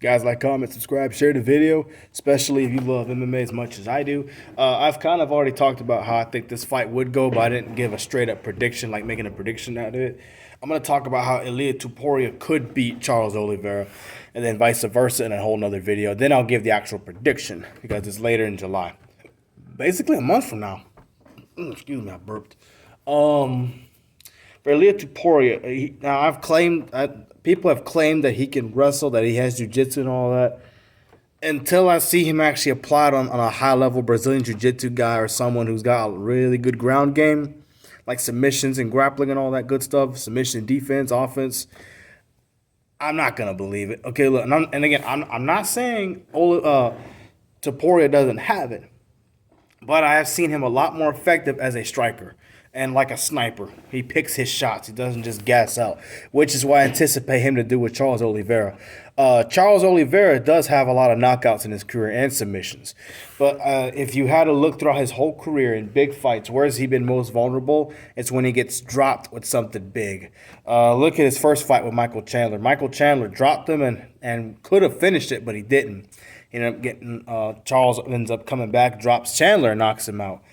Guys, like, comment, subscribe, share the video, especially if you love MMA as much as I do. I've kind of already talked about how I think this fight would go, but I didn't give a straight up prediction, like making a prediction out of it. I'm going to talk about how Ilia Topuria could beat Charles Oliveira, and then vice versa in a whole nother video. Then I'll give the actual prediction because it's later in July, basically a month from now. Excuse me, I burped. For Ilia Topuria, now people have claimed that he can wrestle, that he has jiu-jitsu and all that. Until I see him actually applied on a high-level Brazilian jiu-jitsu guy or someone who's got a really good ground game, like submissions and grappling and all that good stuff, submission, defense, offense, I'm not gonna believe it. Okay, look, I'm not saying Topuria doesn't have it, but I have seen him a lot more effective as a striker and like a sniper. He picks his shots. He doesn't just gas out, which is why I anticipate him to do with Charles Oliveira. Charles Oliveira does have a lot of knockouts in his career and submissions. But if you had to look throughout his whole career in big fights, where has he been most vulnerable? It's when he gets dropped with something big. Look at his first fight with Michael Chandler. Michael Chandler dropped him and could have finished it, but he didn't. He ended up getting Charles ends up coming back, drops Chandler, knocks him out.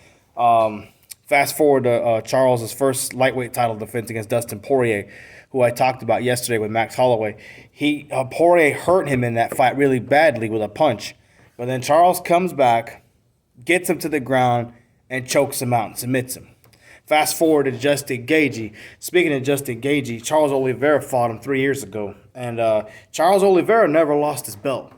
Fast forward to Charles's first lightweight title defense against Dustin Poirier, who I talked about yesterday with Max Holloway. Poirier hurt him in that fight really badly with a punch, but then Charles comes back, gets him to the ground, and chokes him out and submits him. Fast forward to Justin Gaethje. Speaking of Justin Gaethje, Charles Oliveira fought him 3 years ago, and Charles Oliveira never lost his belt.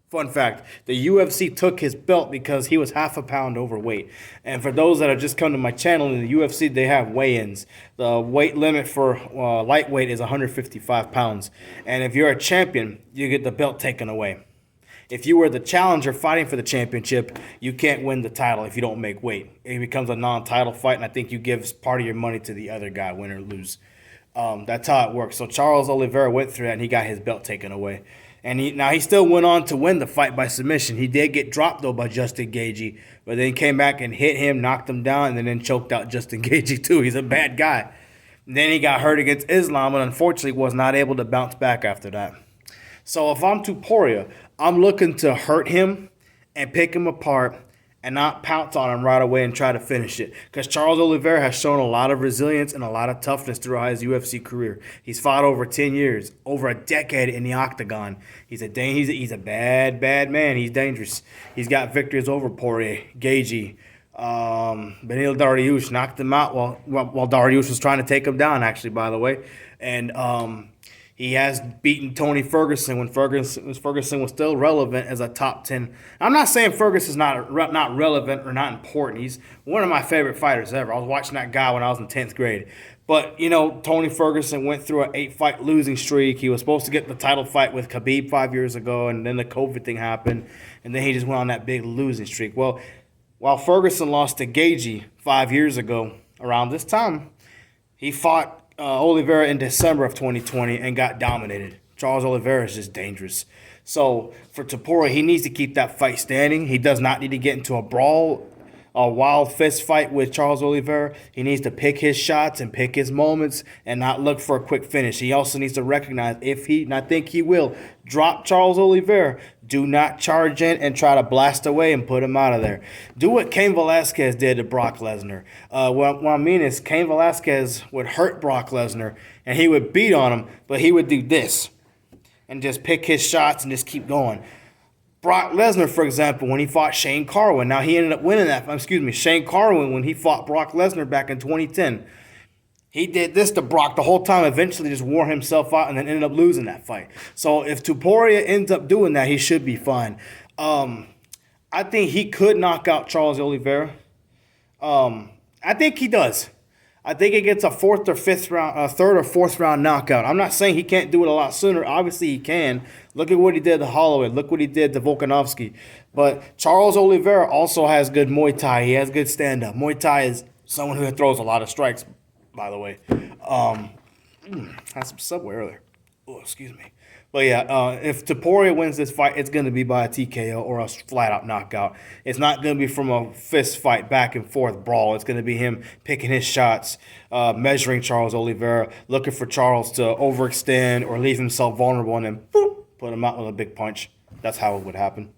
Fun fact, the UFC took his belt because he was half a pound overweight. And for those that have just come to my channel, in the UFC, they have weigh-ins. The weight limit for lightweight is 155 pounds. And if you're a champion, you get the belt taken away. If you were the challenger fighting for the championship, you can't win the title if you don't make weight. It becomes a non-title fight, and I think you give part of your money to the other guy, win or lose. That's how it works. So Charles Oliveira went through that, and he got his belt taken away. And he still went on to win the fight by submission. He did get dropped, though, by Justin Gaethje. But then came back and hit him, knocked him down, and then choked out Justin Gaethje, too. He's a bad guy. And then he got hurt against Islam and unfortunately was not able to bounce back after that. So if I'm Topuria, I'm looking to hurt him and pick him apart and not pounce on him right away and try to finish it. Because Charles Oliveira has shown a lot of resilience and a lot of toughness throughout his UFC career. He's fought over 10 years, over a decade in the octagon. He's a bad, bad man. He's dangerous. He's got victories over Poirier, Gaethje, Benil Dariush knocked him out while Dariush was trying to take him down, actually, by the way. And he has beaten Tony Ferguson when Ferguson was still relevant as a top 10. I'm not saying Ferguson's not relevant or not important. He's one of my favorite fighters ever. I was watching that guy when I was in 10th grade. But, Tony Ferguson went through an 8-fight losing streak. He was supposed to get the title fight with Khabib 5 years ago, and then the COVID thing happened, and then he just went on that big losing streak. Well, while Ferguson lost to Gaethje 5 years ago, around this time, he fought Oliveira in December of 2020 and got dominated. Charles Oliveira is just dangerous. So for Topuria, he needs to keep that fight standing. He does not need to get into a brawl, a wild fist fight with Charles Oliveira. He needs to pick his shots and pick his moments and not look for a quick finish. He also needs to recognize and I think he will, drop Charles Oliveira. Do not charge in and try to blast away and put him out of there. Do what Cain Velasquez did to Brock Lesnar. What I mean is Cain Velasquez would hurt Brock Lesnar and he would beat on him, but he would do this and just pick his shots and just keep going. Brock Lesnar, for example, when he fought Shane Carwin, now he ended up winning that. Shane Carwin, when he fought Brock Lesnar back in 2010, he did this to Brock the whole time, eventually just wore himself out and then ended up losing that fight. So if Topuria ends up doing that, he should be fine. I think he could knock out Charles Oliveira. I think he does. I think he gets a third or fourth round knockout. I'm not saying he can't do it a lot sooner. Obviously he can. Look at what he did to Holloway. Look what he did to Volkanovski. But Charles Oliveira also has good Muay Thai. He has good stand-up. Muay Thai is someone who throws a lot of strikes, by the way. Had some Subway earlier. Oh, excuse me. But yeah, if Topuria wins this fight, it's going to be by a TKO or a flat-out knockout. It's not going to be from a fist fight, back-and-forth brawl. It's going to be him picking his shots, measuring Charles Oliveira, looking for Charles to overextend or leave himself vulnerable, and then boop, put him out with a big punch. That's how it would happen.